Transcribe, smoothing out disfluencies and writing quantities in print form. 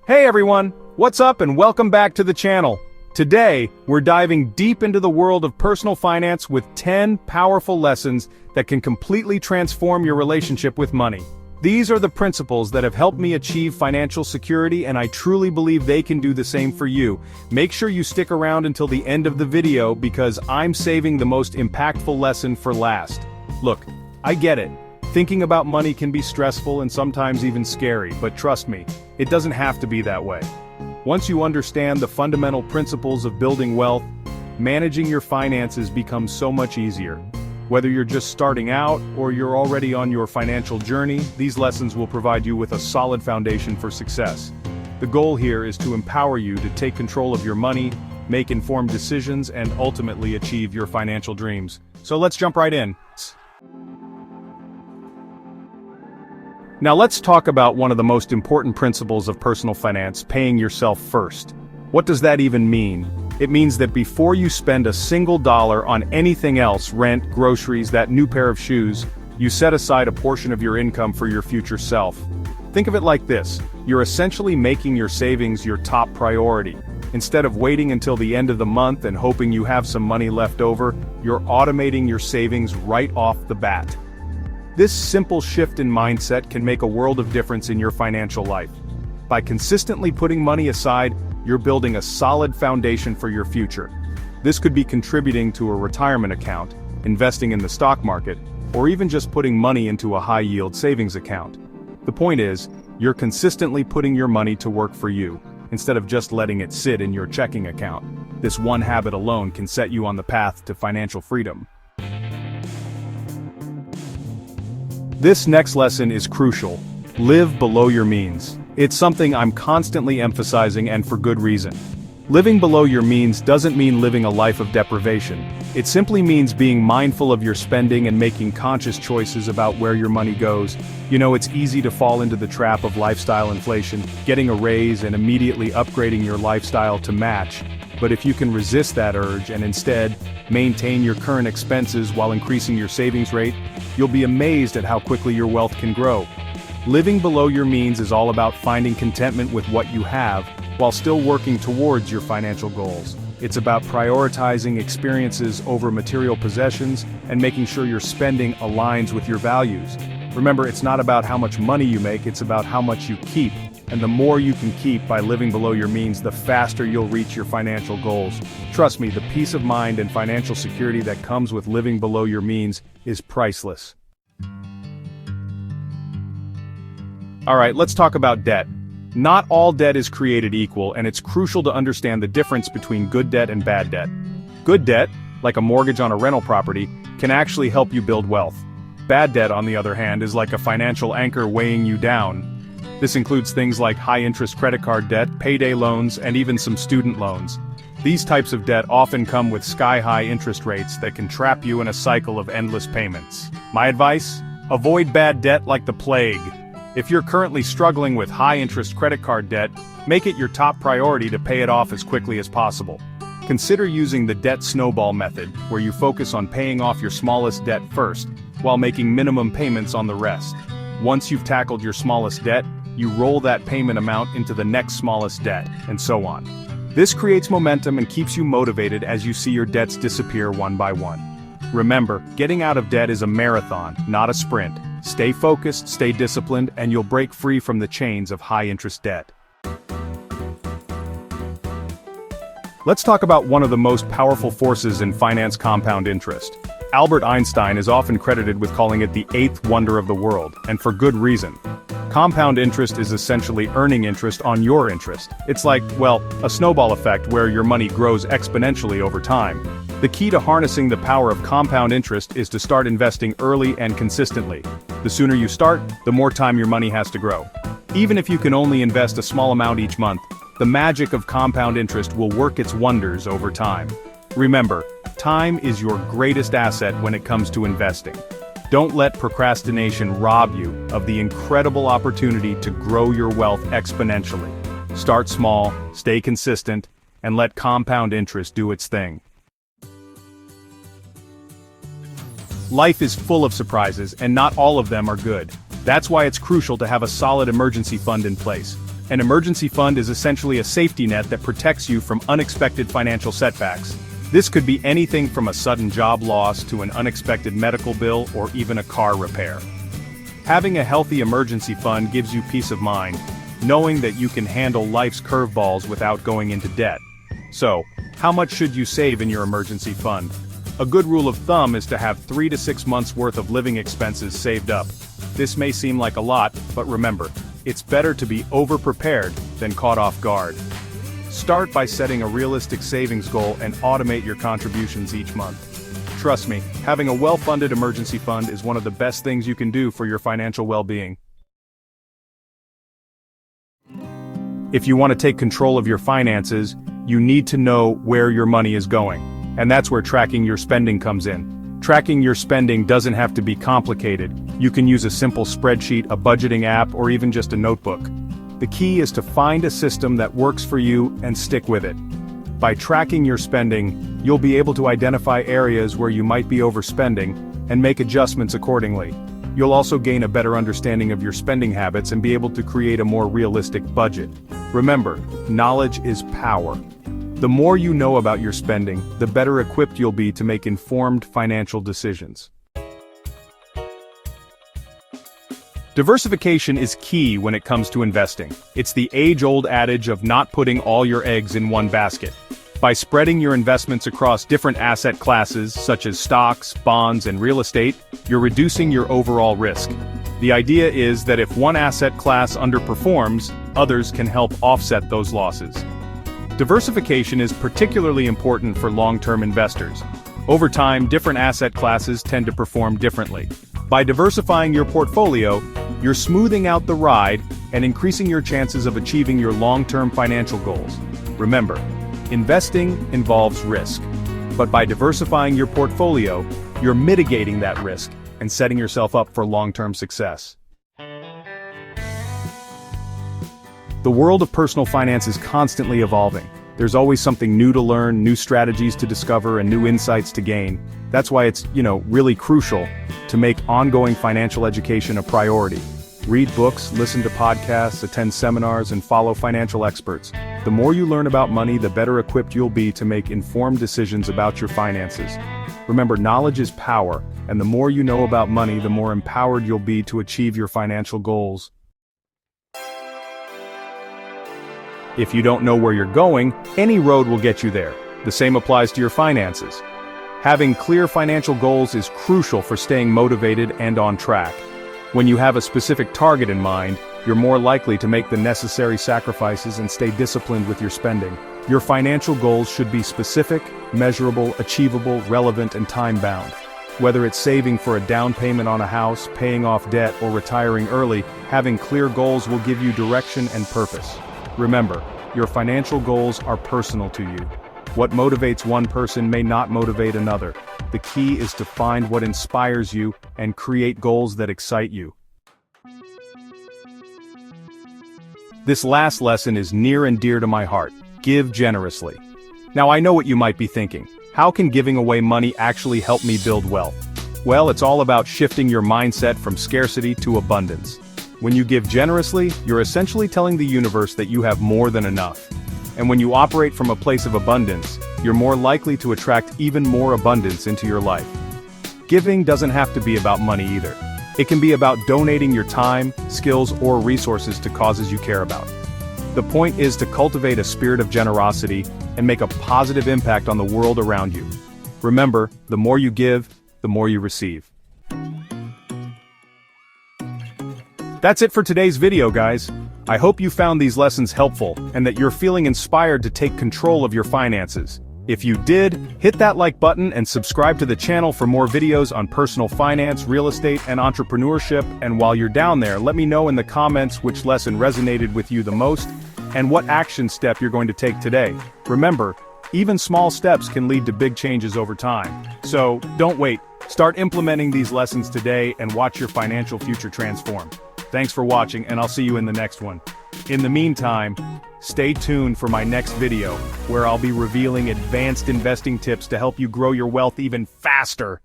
Hey everyone, what's up and welcome back to the channel. Today, we're diving deep into the world of personal finance with 10 powerful lessons that can completely transform your relationship with money. These are the principles that have helped me achieve financial security, and I truly believe they can do the same for you. Make sure you stick around until the end of the video because I'm saving the most impactful lesson for last. Look, I get it. Thinking about money can be stressful and sometimes even scary, but trust me, it doesn't have to be that way. Once you understand the fundamental principles of building wealth, managing your finances becomes so much easier. Whether you're just starting out or you're already on your financial journey, these lessons will provide you with a solid foundation for success. The goal here is to empower you to take control of your money, make informed decisions, and ultimately achieve your financial dreams. So let's jump right in. Now let's talk about one of the most important principles of personal finance, paying yourself first. What does that even mean? It means that before you spend a single dollar on anything else, rent, groceries, that new pair of shoes, you set aside a portion of your income for your future self. Think of it like this: you're essentially making your savings your top priority. Instead of waiting until the end of the month and hoping you have some money left over, you're automating your savings right off the bat. This simple shift in mindset can make a world of difference in your financial life. By consistently putting money aside, you're building a solid foundation for your future. This could be contributing to a retirement account, investing in the stock market, or even just putting money into a high-yield savings account. The point is, you're consistently putting your money to work for you, instead of just letting it sit in your checking account. This one habit alone can set you on the path to financial freedom. This next lesson is crucial. Live below your means. It's something I'm constantly emphasizing, and for good reason. Living below your means doesn't mean living a life of deprivation. It simply means being mindful of your spending and making conscious choices about where your money goes. You know, it's easy to fall into the trap of lifestyle inflation, getting a raise and immediately upgrading your lifestyle to match. But if you can resist that urge and instead maintain your current expenses while increasing your savings rate, you'll be amazed at how quickly your wealth can grow. Living below your means is all about finding contentment with what you have, while still working towards your financial goals. It's about prioritizing experiences over material possessions and making sure your spending aligns with your values. Remember, it's not about how much money you make, it's about how much you keep. And the more you can keep by living below your means, the faster you'll reach your financial goals. Trust me, the peace of mind and financial security that comes with living below your means is priceless. Alright, let's talk about debt. Not all debt is created equal, and it's crucial to understand the difference between good debt and bad debt. Good debt, like a mortgage on a rental property, can actually help you build wealth. Bad debt, on the other hand, is like a financial anchor weighing you down. This includes things like high-interest credit card debt, payday loans, and even some student loans. These types of debt often come with sky-high interest rates that can trap you in a cycle of endless payments. My advice? Avoid bad debt like the plague. If you're currently struggling with high-interest credit card debt, make it your top priority to pay it off as quickly as possible. Consider using the debt snowball method, where you focus on paying off your smallest debt first, while making minimum payments on the rest. Once you've tackled your smallest debt, you roll that payment amount into the next smallest debt, and so on. This creates momentum and keeps you motivated as you see your debts disappear one by one. Remember, getting out of debt is a marathon, not a sprint. Stay focused, stay disciplined, and you'll break free from the chains of high-interest debt. Let's talk about one of the most powerful forces in finance: compound interest. Albert Einstein is often credited with calling it the eighth wonder of the world, and for good reason. Compound interest is essentially earning interest on your interest. It's like, well, a snowball effect where your money grows exponentially over time. The key to harnessing the power of compound interest is to start investing early and consistently. The sooner you start, the more time your money has to grow. Even if you can only invest a small amount each month, the magic of compound interest will work its wonders over time. Remember, time is your greatest asset when it comes to investing. Don't let procrastination rob you of the incredible opportunity to grow your wealth exponentially. Start small, stay consistent, and let compound interest do its thing. Life is full of surprises, and not all of them are good. That's why it's crucial to have a solid emergency fund in place. An emergency fund is essentially a safety net that protects you from unexpected financial setbacks. This could be anything from a sudden job loss to an unexpected medical bill or even a car repair. Having a healthy emergency fund gives you peace of mind, knowing that you can handle life's curveballs without going into debt. So, how much should you save in your emergency fund? A good rule of thumb is to have 3 to 6 months worth of living expenses saved up. This may seem like a lot, but remember, it's better to be over-prepared than caught off guard. Start by setting a realistic savings goal and automate your contributions each month. Trust me, having a well-funded emergency fund is one of the best things you can do for your financial well-being. If you want to take control of your finances, you need to know where your money is going. And that's where tracking your spending comes in. Tracking your spending doesn't have to be complicated. You can use a simple spreadsheet, a budgeting app, or even just a notebook. The key is to find a system that works for you and stick with it. By tracking your spending, you'll be able to identify areas where you might be overspending and make adjustments accordingly. You'll also gain a better understanding of your spending habits and be able to create a more realistic budget. Remember, knowledge is power. The more you know about your spending, the better equipped you'll be to make informed financial decisions. Diversification is key when it comes to investing. It's the age-old adage of not putting all your eggs in one basket. By spreading your investments across different asset classes, such as stocks, bonds, and real estate, you're reducing your overall risk. The idea is that if one asset class underperforms, others can help offset those losses. Diversification is particularly important for long-term investors. Over time, different asset classes tend to perform differently. By diversifying your portfolio, you're smoothing out the ride and increasing your chances of achieving your long-term financial goals. Remember, investing involves risk. But by diversifying your portfolio, you're mitigating that risk and setting yourself up for long-term success. The world of personal finance is constantly evolving. There's always something new to learn, new strategies to discover, and new insights to gain. That's why it's, really crucial to make ongoing financial education a priority. Read books, listen to podcasts, attend seminars, and follow financial experts. The more you learn about money, the better equipped you'll be to make informed decisions about your finances. Remember, knowledge is power, and the more you know about money, the more empowered you'll be to achieve your financial goals. If you don't know where you're going, any road will get you there. The same applies to your finances. Having clear financial goals is crucial for staying motivated and on track. When you have a specific target in mind, you're more likely to make the necessary sacrifices and stay disciplined with your spending. Your financial goals should be specific, measurable, achievable, relevant, and time-bound. Whether it's saving for a down payment on a house, paying off debt, or retiring early, having clear goals will give you direction and purpose. Remember, your financial goals are personal to you. What motivates one person may not motivate another. The key is to find what inspires you and create goals that excite you. This last lesson is near and dear to my heart. Give generously. Now I know what you might be thinking. How can giving away money actually help me build wealth? Well, it's all about shifting your mindset from scarcity to abundance. When you give generously, you're essentially telling the universe that you have more than enough. And when you operate from a place of abundance, you're more likely to attract even more abundance into your life. Giving doesn't have to be about money either. It can be about donating your time, skills, or resources to causes you care about. The point is to cultivate a spirit of generosity and make a positive impact on the world around you. Remember, the more you give, the more you receive. That's it for today's video, guys. I hope you found these lessons helpful and that you're feeling inspired to take control of your finances. If you did, hit that like button and subscribe to the channel for more videos on personal finance, real estate, and entrepreneurship. And while you're down there, let me know in the comments which lesson resonated with you the most and what action step you're going to take today. Remember, even small steps can lead to big changes over time. So, don't wait. Start implementing these lessons today and watch your financial future transform. Thanks for watching, and I'll see you in the next one. In the meantime, stay tuned for my next video, where I'll be revealing advanced investing tips to help you grow your wealth even faster.